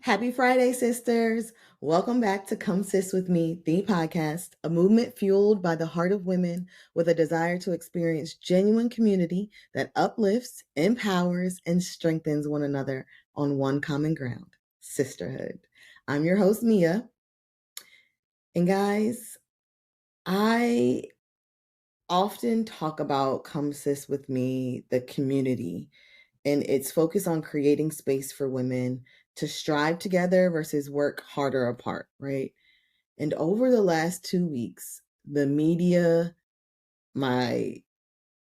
Happy Friday, sisters. Welcome back to Come Sis with Me, the podcast, a movement fueled by the heart of women with a desire to experience genuine community that uplifts, empowers, and strengthens one another on one common ground, sisterhood. I'm your host, Mia. And guys, I often talk about Come Sis with Me, the community, and its focus on creating space for women to strive together versus work harder apart, right? And over the last 2 weeks, the media, my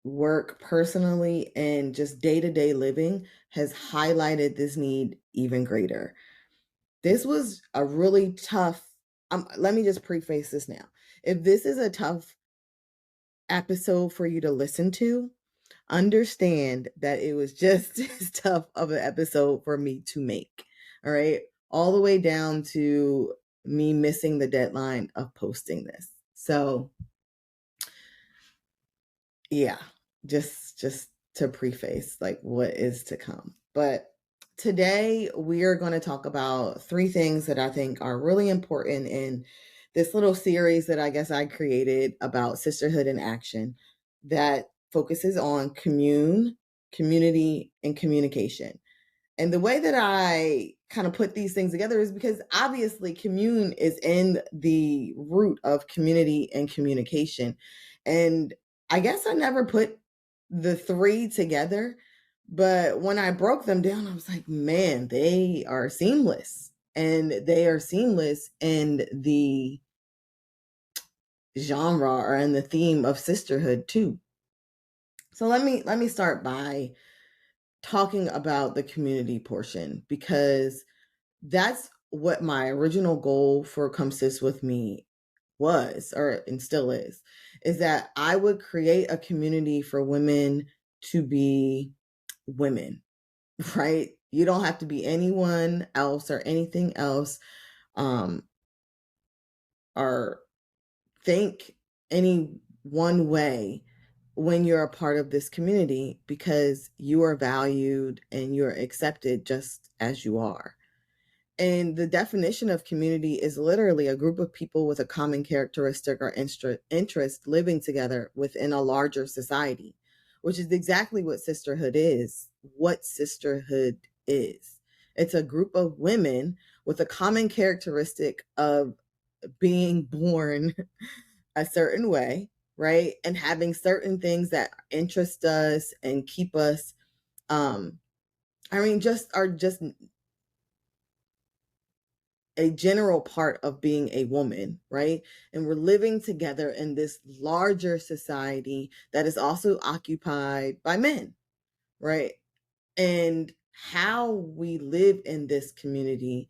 work personally, and just day to day living has highlighted this need even greater. This was a really tough, let me just preface this now. If this is a tough episode for you to listen to, understand that it was just as tough of an episode for me to make. All right. All the way down to me missing the deadline of posting this. So yeah, just to preface like what is to come. But today we are going to talk about 3 things that I think are really important in this little series that I guess I created about sisterhood in action that focuses on commune, community, and communication. And the way that I kind of put these things together is because obviously commune is in the root of community and communication. And I guess I never put the 3 together, but when I broke them down, I was like, man, they are seamless. And they are seamless in the genre or in the theme of sisterhood too. So let me start by talking about the community portion, because that's what my original goal for Come Sis with Me was, or and still is that I would create a community for women to be women, right? You don't have to be anyone else or anything else, or think any one way when you're a part of this community, because you are valued and you're accepted just as you are. And the definition of community is literally a group of people with a common characteristic or interest living together within a larger society, which is exactly what sisterhood is. What sisterhood is. It's a group of women with a common characteristic of being born a certain way, right? And having certain things that interest us and keep us, just are just a general part of being a woman, right? And we're living together in this larger society that is also occupied by men, right? And how we live in this community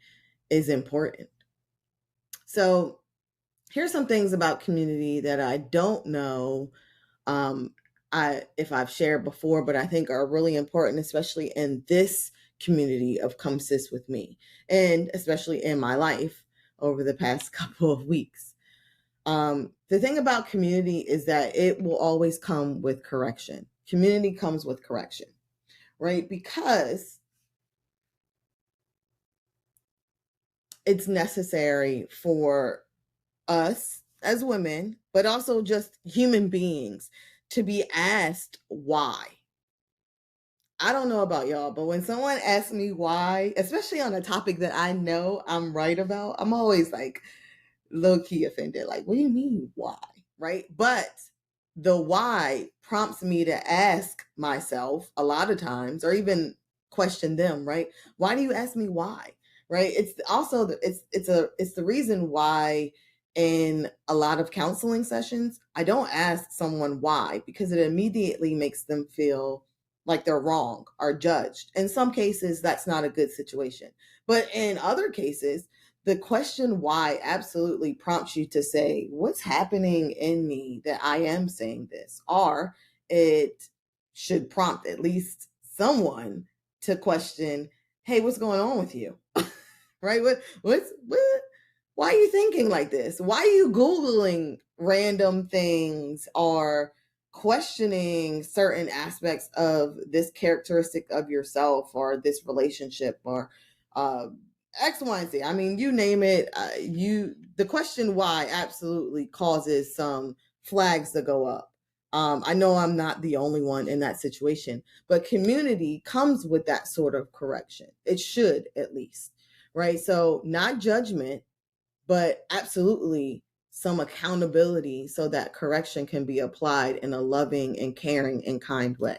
is important. So here's some things about community that I don't know if I've shared before, but I think are really important, especially in this community of Come Sis with Me, and especially in my life over the past couple of weeks. The thing about community is that it will always come with correction. Community comes with correction, right? Because it's necessary for us as women, but also just human beings, to be asked why. I don't know about y'all, but when someone asks me why, especially on a topic that I know I'm right about, I'm always like low key offended. Like, what do you mean why? Right? But the why prompts me to ask myself a lot of times, or even question them, right? Why do you ask me why? Right? It's also it's the reason why in a lot of counseling sessions, I don't ask someone why, because it immediately makes them feel like they're wrong or judged. In some cases, that's not a good situation. But in other cases, the question why absolutely prompts you to say, what's happening in me that I am saying this? Or it should prompt at least someone to question, hey, what's going on with you? Right? What, why are you thinking like this? Why are you Googling random things or questioning certain aspects of this characteristic of yourself or this relationship or X, Y, and Z. I mean, you name it. The question why absolutely causes some flags to go up. I know I'm not the only one in that situation, but community comes with that sort of correction. It should, at least, right? So not judgment, but absolutely some accountability so that correction can be applied in a loving and caring and kind way.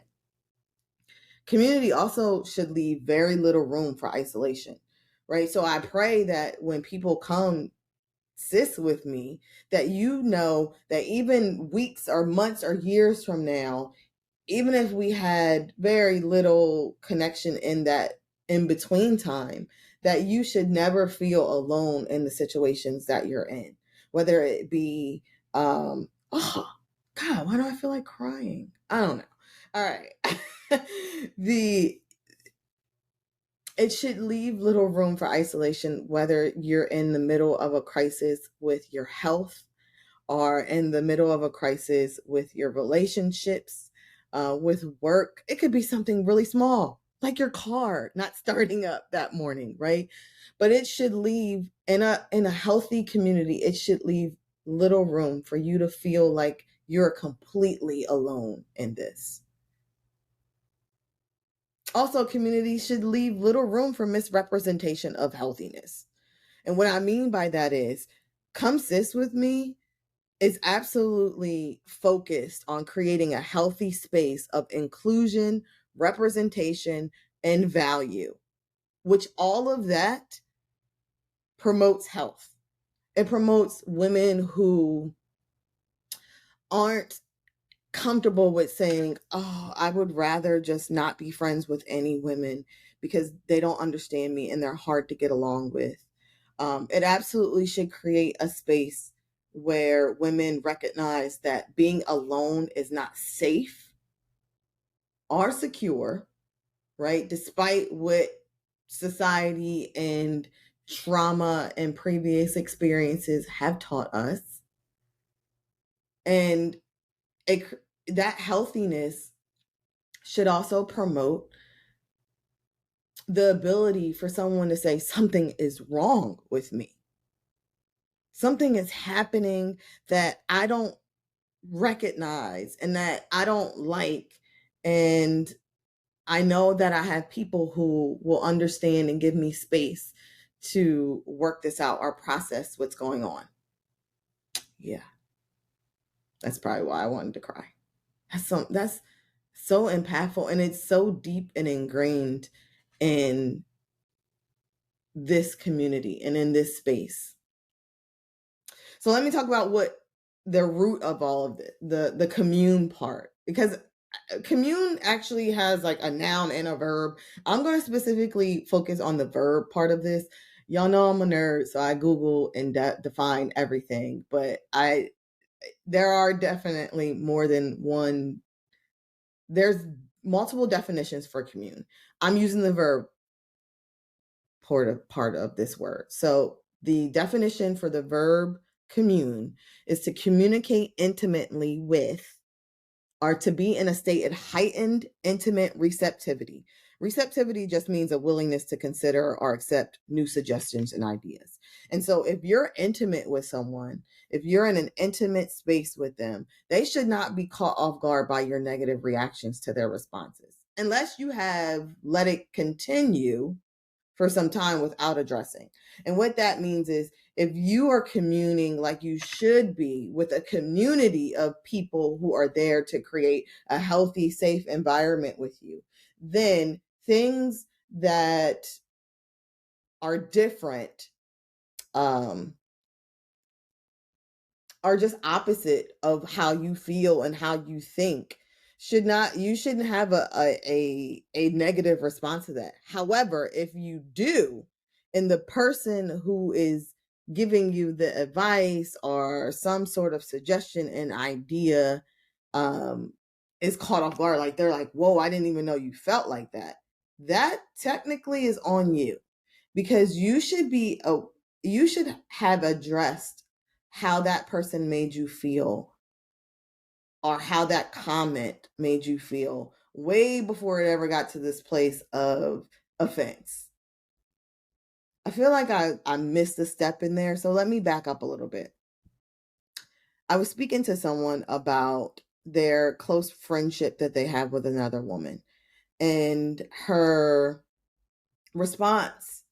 Community also should leave very little room for isolation, right? So I pray that when people come sis with me, that you know that even weeks or months or years from now, even if we had very little connection in that in between time, that you should never feel alone in the situations that you're in, whether it be, oh God, why do I feel like crying? I don't know. All right. the It should leave little room for isolation, whether you're in the middle of a crisis with your health or in the middle of a crisis with your relationships, with work. It could be something really small, like your car not starting up that morning, right? But it should leave in a healthy community. It should leave little room for you to feel like you're completely alone in this. Also, community should leave little room for misrepresentation of healthiness. And what I mean by that is, Come Sis with me is absolutely focused on creating a healthy space of inclusion, representation, and value, which all of that promotes health. It promotes women who aren't comfortable with saying, oh, I would rather just not be friends with any women because they don't understand me and they're hard to get along with. It absolutely should create a space where women recognize that being alone is not safe or secure, right? Despite what society and trauma and previous experiences have taught us. And it, that healthiness should also promote the ability for someone to say something is wrong with me. Something is happening that I don't recognize and that I don't like. And I know that I have people who will understand and give me space to work this out or process what's going on. Yeah. That's probably why I wanted to cry. That's so impactful, and it's so deep and ingrained in this community and in this space. So let me talk about what the root of all of it, the commune part, because commune actually has like a noun and a verb. I'm going to specifically focus on the verb part of this. Y'all know I'm a nerd, so I Google and define everything, but there are definitely more than one. There's multiple definitions for commune. I'm using the verb part of this word. So the definition for the verb commune is to communicate intimately with, or to be in a state of heightened intimate receptivity. Receptivity just means a willingness to consider or accept new suggestions and ideas. And so if you're intimate with someone, if you're in an intimate space with them, they should not be caught off guard by your negative reactions to their responses, unless you have let it continue for some time without addressing. And what that means is, if you are communing like you should be with a community of people who are there to create a healthy, safe environment with you, then things that are different um, are just opposite of how you feel and how you think. You shouldn't have a negative response to that. However, if you do, and the person who is giving you the advice or some sort of suggestion and idea um is caught off guard, like they're like, whoa, I didn't even know you felt like that, that technically is on you, because you should have addressed how that person made you feel or how that comment made you feel way before it ever got to this place of offense. I feel like I missed a step in there. So let me back up a little bit. I was speaking to someone about their close friendship that they have with another woman, and her response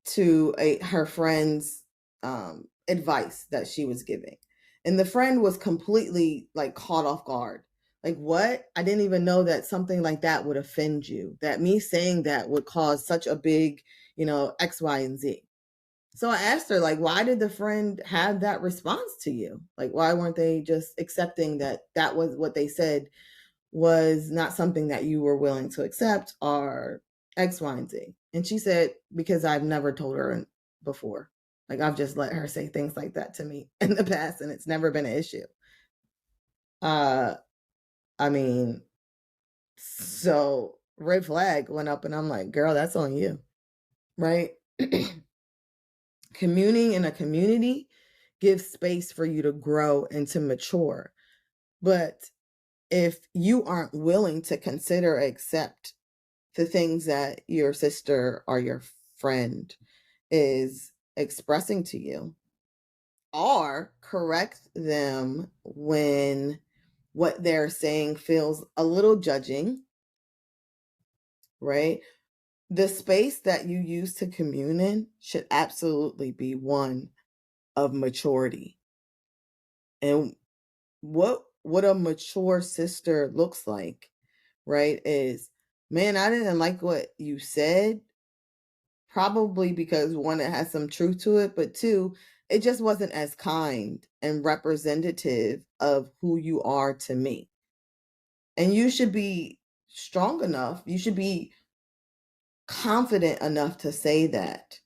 to her friend's advice that she was giving. And the friend was completely like caught off guard. Like, what? I didn't even know that something like that would offend you, that me saying that would cause such a big, X, Y, and Z. So I asked her, like, why did the friend have that response to you? Like, why weren't they just accepting that that was what they said was not something that you were willing to accept, or X, Y, and Z? And she said, because I've never told her before. Like, I've just let her say things like that to me in the past, and it's never been an issue. I mean, so red flag went up, and I'm like, girl, that's on you, right? Communing in a community gives space for you to grow and to mature. But if you aren't willing to consider, accept the things that your sister or your friend is expressing to you, or correct them when what they're saying feels a little judging, right? The space that you use to commune in should absolutely be one of maturity. And what a mature sister looks like, right, is, man, I didn't like what you said, probably because one, it has some truth to it, but two, it just wasn't as kind and representative of who you are to me. And you should be strong enough, you should be confident enough to say that,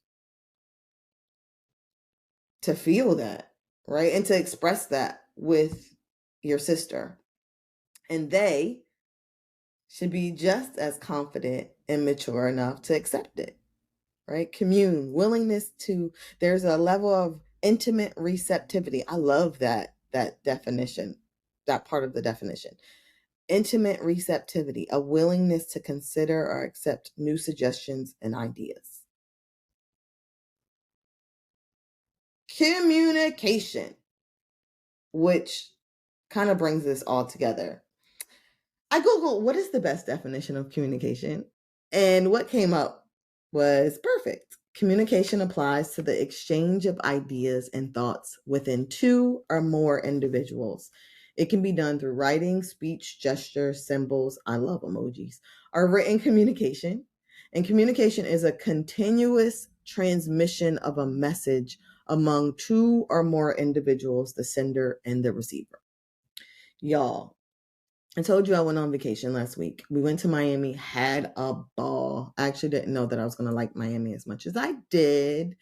to feel that, right? And to express that with your sister. And they should be just as confident and mature enough to accept it, right? Commune, willingness to, there's a level of intimate receptivity. I love that definition, that part of the definition. Intimate receptivity, a willingness to consider or accept new suggestions and ideas. Communication, which kind of brings this all together. I Googled what is the best definition of communication, and what came up was perfect. Communication applies to the exchange of ideas and thoughts within two or more individuals. It can be done through writing, speech, gesture, symbols, I love emojis, or written communication. And communication is a continuous transmission of a message among two or more individuals, the sender and the receiver. Y'all, I told you I went on vacation last week. We went to Miami, had a ball. I actually didn't know that I was going to like Miami as much as I did,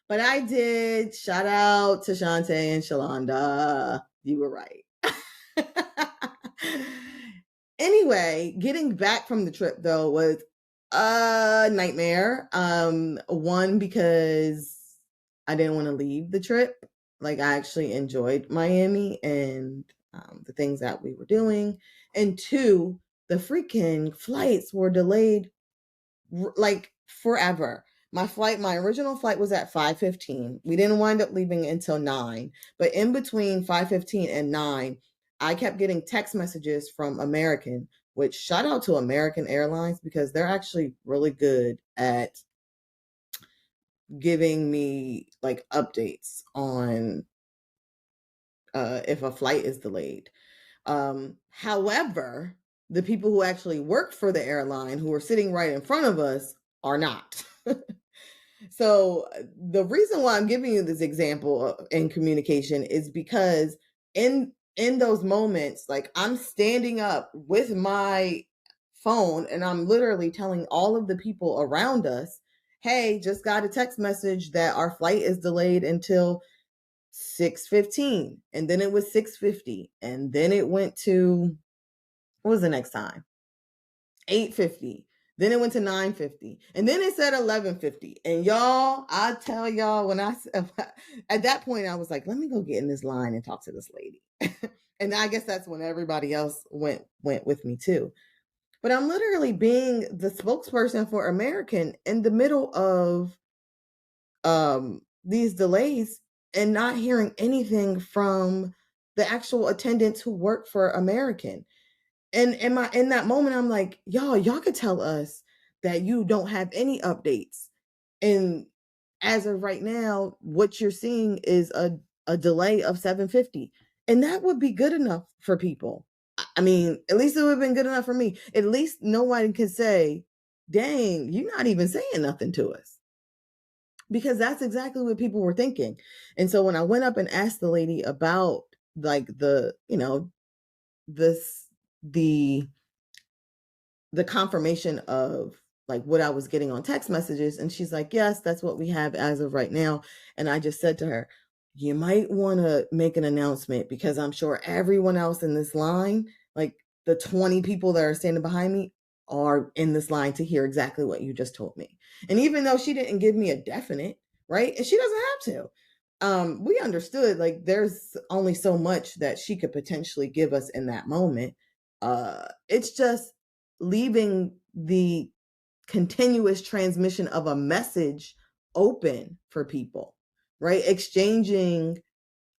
but I did. Shout out to Shantae and Shalonda. You were right. Anyway, getting back from the trip though was a nightmare. One, because I didn't want to leave the trip. Like, I actually enjoyed Miami and the things that we were doing. And two, the freaking flights were delayed like forever. My original flight was at 5:15. We didn't wind up leaving until 9. But in between 5:15 and 9, I kept getting text messages from American, which, shout out to American Airlines, because they're actually really good at giving me like updates on if a flight is delayed. However, the people who actually work for the airline, who are sitting right in front of us, are not. So the reason why I'm giving you this example in communication is because in those moments, like, I'm standing up with my phone and I'm literally telling all of the people around us, hey, just got a text message that our flight is delayed until 6:15, and then it was 6:50, and then it went to, what was the next time? 8:50. Then it went to 9:50, and then it said 11:50. And y'all, I tell y'all, when I at that point I was like, let me go get in this line and talk to this lady. And I guess that's when everybody else went with me too. But I'm literally being the spokesperson for American in the middle of these delays and not hearing anything from the actual attendants who work for American. And in that moment, I'm like, y'all could tell us that you don't have any updates. And as of right now, what you're seeing is a delay of 750. And that would be good enough for people. I mean, at least it would have been good enough for me. At least no one can say, dang, you're not even saying nothing to us. Because that's exactly what people were thinking. And so when I went up and asked the lady about like this the confirmation of like what I was getting on text messages. And she's like, yes, that's what we have as of right now. And I just said to her, you might want to make an announcement because I'm sure everyone else in this line, like the 20 people that are standing behind me, are in this line to hear exactly what you just told me. And even though she didn't give me a definite, right? And she doesn't have to. We understood like there's only so much that she could potentially give us in that moment. It's just leaving the continuous transmission of a message open for people, right? Exchanging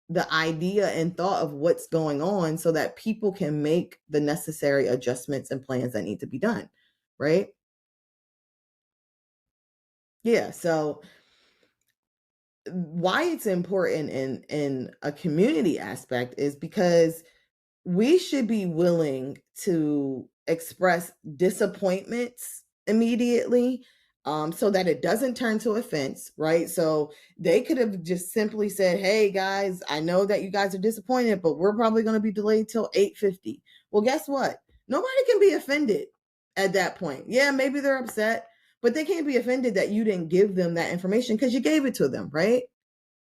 the idea and thought of what's going on so that people can make the necessary adjustments and plans that need to be done, right? Yeah, so why it's important in a community aspect is because we should be willing to express disappointments immediately, so that it doesn't turn to offense, right? So they could have just simply said, hey guys, I know that you guys are disappointed, but we're probably going to be delayed till 8:50. Well, guess what? Nobody can be offended at that point. Yeah, maybe they're upset, but they can't be offended that you didn't give them that information because you gave it to them, right?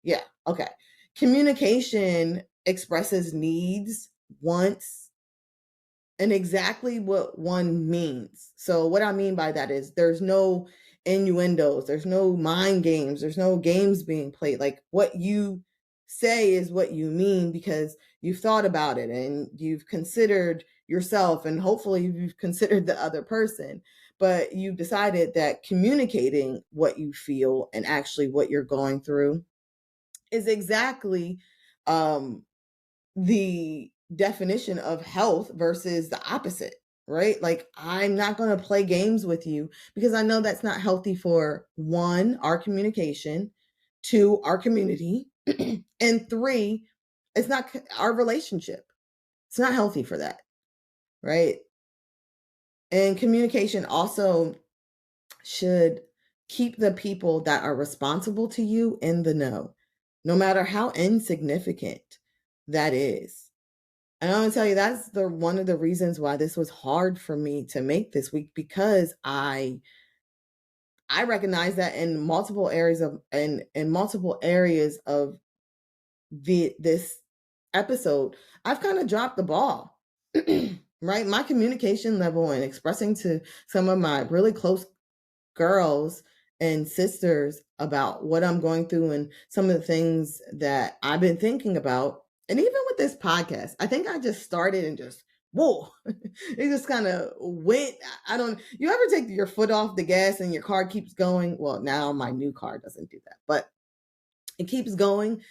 Yeah, okay. Communication expresses needs, wants, and exactly what one means. So, what I mean by that is there's no innuendos, there's no mind games, there's no games being played. Like, what you say is what you mean because you've thought about it and you've considered yourself, and hopefully, you've considered the other person. But you've decided that communicating what you feel and actually what you're going through is exactly um, the definition of health versus the opposite, right? Like, I'm not going to play games with you because I know that's not healthy for one, our communication, two, our community, and three, it's not our relationship. It's not healthy for that, right? And communication also should keep the people that are responsible to you in the know, no matter how insignificant that is. And I'm gonna tell you that's the one of the reasons why this was hard for me to make this week, because I recognize that in multiple areas of in multiple areas of this episode, I've kind of dropped the ball. Right? My communication level and expressing to some of my really close girls and sisters about what I'm going through and some of the things that I've been thinking about. And even with this podcast, I think I just started and just, whoa, it just kind of went. I don't, you ever take your foot off the gas and your car keeps going? Well, now my new car doesn't do that, but it keeps going.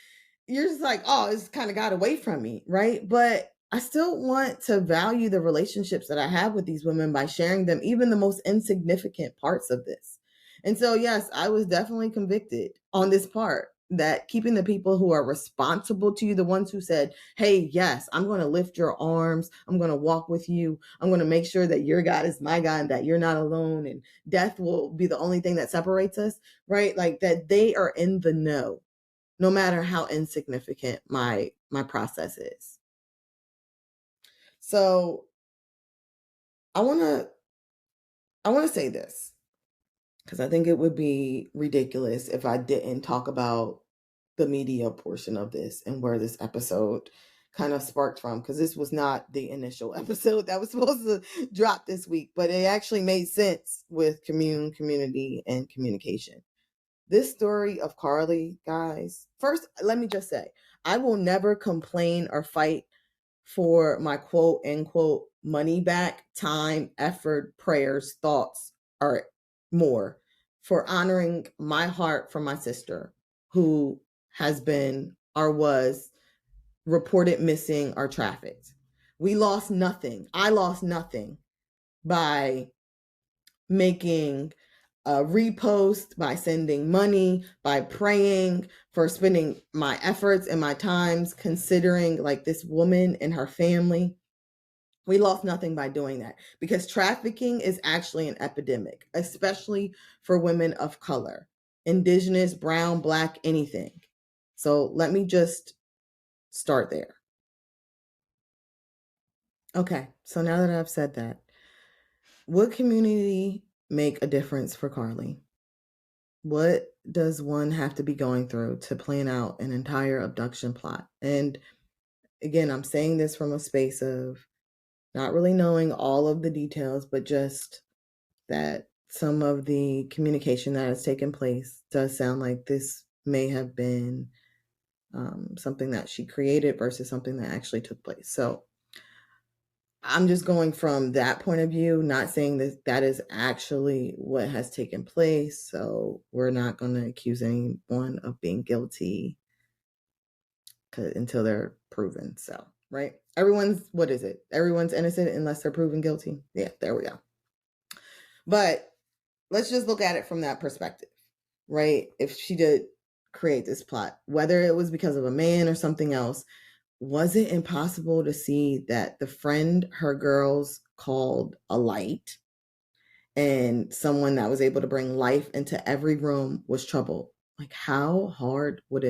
You're just like, oh, it's kind of got away from me, right? But I still want to value the relationships that I have with these women by sharing them, even the most insignificant parts of this. And so, yes, I was definitely convicted on this part, that keeping the people who are responsible to you, the ones who said, hey, yes, I'm going to lift your arms. I'm going to walk with you. I'm going to make sure that your God is my God and that you're not alone and death will be the only thing that separates us, right? Like that they are in the know, no matter how insignificant my process is. So I want to say this, because I think it would be ridiculous if I didn't talk about the media portion of this and where this episode kind of sparked from, because this was not the initial episode that was supposed to drop this week, but it actually made sense with commune, community, and communication. This story of Carly, guys, first, let me just say, I will never complain or fight for my quote unquote money back, time, effort, prayers, thoughts, or more for honoring my heart for my sister who has been or was reported missing or trafficked. We lost nothing. I lost nothing by making a repost, by sending money, by praying, for spending my efforts and my times considering like this woman and her family. We lost nothing by doing that because trafficking is actually an epidemic, especially for women of color, indigenous, brown, black, anything. So let me just start there. Okay, so now that I've said that, would community make a difference for Carly? What does one have to be going through to plan out an entire abduction plot? And again, I'm saying this from a space of not really knowing all of the details, but just that some of the communication that has taken place does sound like this may have been something that she created versus something that actually took place. So I'm just going from that point of view, not saying that that is actually what has taken place. So we're not going to accuse anyone of being guilty until they're proven. So, right? What is it? Everyone's innocent unless they're proven guilty. Yeah, there we go. But let's just look at it from that perspective, right? If she did create this plot, whether it was because of a man or something else, was it impossible to see that the friend her girls called a light and someone that was able to bring life into every room was trouble? Like, how hard was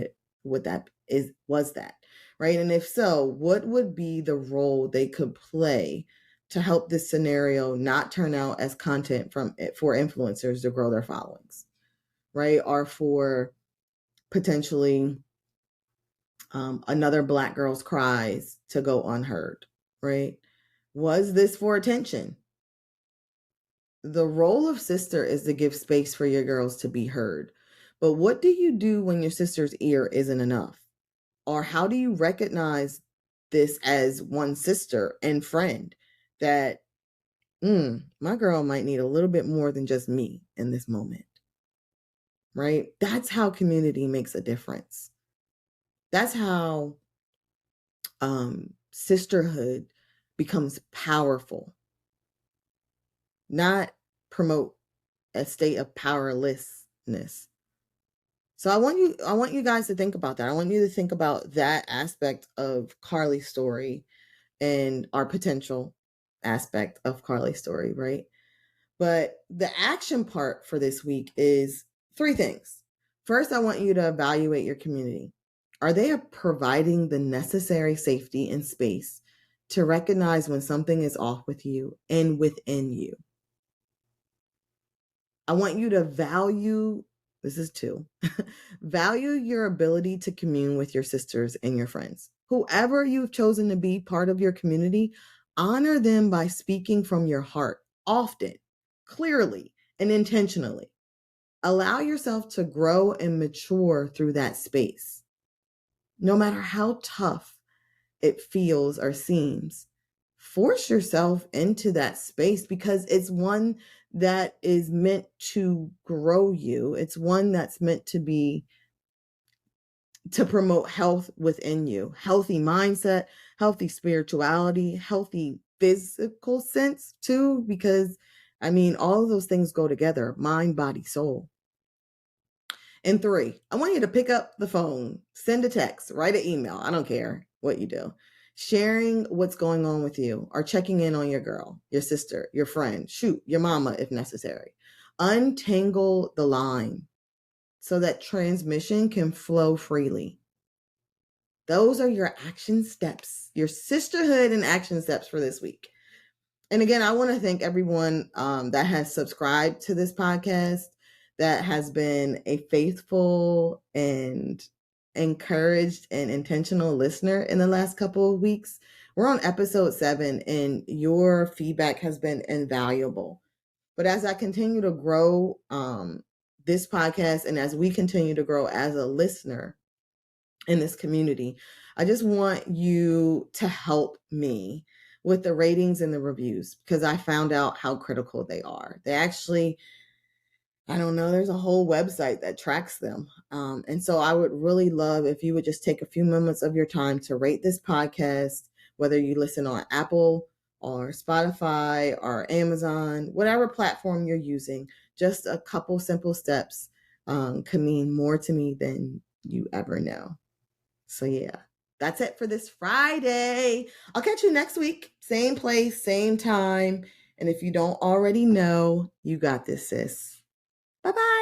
that, right? And if so, what would be the role they could play to help this scenario not turn out as content for influencers to grow their followings, right? Or for potentially another Black girl's cries to go unheard, right? Was this for attention? The role of sister is to give space for your girls to be heard. But what do you do when your sister's ear isn't enough? Or how do you recognize this as one sister and friend that my girl might need a little bit more than just me in this moment, right? That's how community makes a difference. That's how sisterhood becomes powerful, not promote a state of powerlessness. So I want you guys to think about that. I want you to think about that aspect of Carly's story and our potential aspect of Carly's story, right? But the action part for this week is 3 things. First, I want you to evaluate your community. Are they providing the necessary safety and space to recognize when something is off with you and within you? I want you to value, this is 2, value your ability to commune with your sisters and your friends. Whoever you've chosen to be part of your community, honor them by speaking from your heart often, clearly, and intentionally. Allow yourself to grow and mature through that space. No matter how tough it feels or seems, force yourself into that space because it's one that is meant to grow you. It's one that's meant to promote health within you, healthy mindset, healthy spirituality, healthy physical sense too, because all of those things go together, mind, body, soul. And 3, I want you to pick up the phone, send a text, write an email. I don't care what you do. Sharing what's going on with you or checking in on your girl, your sister, your friend, shoot, your mama if necessary. Untangle the line so that transmission can flow freely. Those are your action steps, your sisterhood and action steps for this week. And again, I want to thank everyone that has subscribed to this podcast, that has been a faithful and encouraged and intentional listener in the last couple of weeks. We're on episode 7 and your feedback has been invaluable. But as I continue to grow this podcast and as we continue to grow as a listener in this community, I just want you to help me with the ratings and the reviews because I found out how critical they are. They actually I don't know, there's a whole website that tracks them. And so I would really love if you would just take a few moments of your time to rate this podcast, whether you listen on Apple or Spotify or Amazon, whatever platform you're using. Just a couple simple steps can mean more to me than you ever know. So yeah, that's it for this Friday. I'll catch you next week. Same place, same time. And if you don't already know, you got this, sis. Bye-bye.